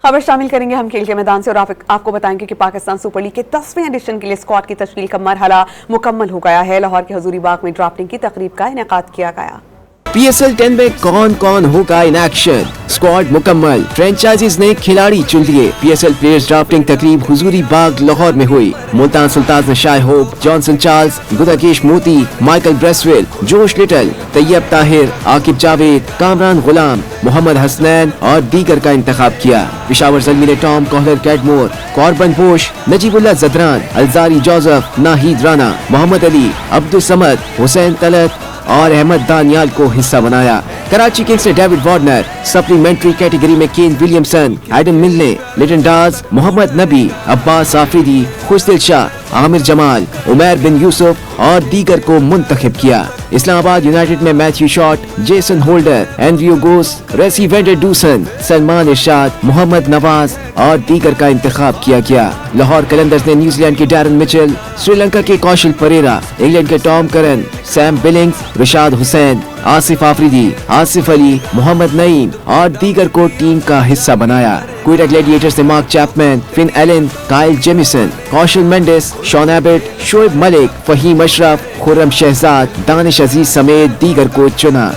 खबर शामिल करेंगे हम खेल के मैदान से और आपको बताएंगे कि पाकिस्तान सुपर लीग के 10वें एडिशन के लिए स्क्वाड की तशकील का मरहला मुकम्मल हो गया है। लाहौर के हजूरी बाग में ड्राफ्टिंग की तकरीब का इनेकाद किया गया। PSL 10 में कौन कौन होगा इन एक्शन, स्क्वाड मुकम्मल, फ्रेंचाइजीज ने खिलाड़ी चुन लिए। PSL प्लेयर्स ड्राफ्टिंग तकरीब हुजूरी बाग लाहौर में हुई। Multan Sultan Shai Hope, Johnson Charles, Gudakesh मोती, माइकल ब्रेसवेल, जोश लिटल, तैयब ताहिर, आकिब जावेद, कामरान गुलाम, मोहम्मद हसनैन और दीगर का इंतखाब किया। पेशावर ज़ल्मी ने टॉम कॉहलर कैडमोर, कॉर्बन बोश, नजीबुल्लाह जदरान, अलजारी जोसेफ, नाहिद राना, मोहम्मद अली, अब्दुल समद, हुसैन तलत और अहमद दानियाल को हिस्सा बनाया। कराची किंग्स ने डेविड वार्नर, सप्लीमेंट्री कैटेगरी में केन विलियमसन, एडम मिलने, लिटन डाज, मोहम्मद नबी, अब्बास आफरीदी, खुशदिल शाह, आमिर जमाल, उमैर बिन यूसुफ और दीगर को मुंतखब किया। इस्लामाबाद यूनाइटेड में मैथ्यू शॉट, जेसन होल्डर, एंड्रियो गोस, रेसी वेंडर डूसन, सलमान इरशाद, मोहम्मद नवाज और दीगर का इंतखाब किया गया। लाहौर कलंदर्स ने न्यूजीलैंड के डैरन मिचेल, श्रीलंका के कौशल परेरा, इंग्लैंड के Tom Curran, Sam Billings, Rishad Hossain, Asif Afridi, Asif Ali, Mohammad Naeem और दीगर को टीम का हिस्सा बनाया। क्वेटा ग्लैडिएटर्स ने Mark Chapman, Finn Allen, Kyle Jamieson, Kusal Mendis, Sean Abbott, Shoaib Malik, Faheem Ashraf, Khurram Shahzad, Danish Aziz समेत दीगर को चुना।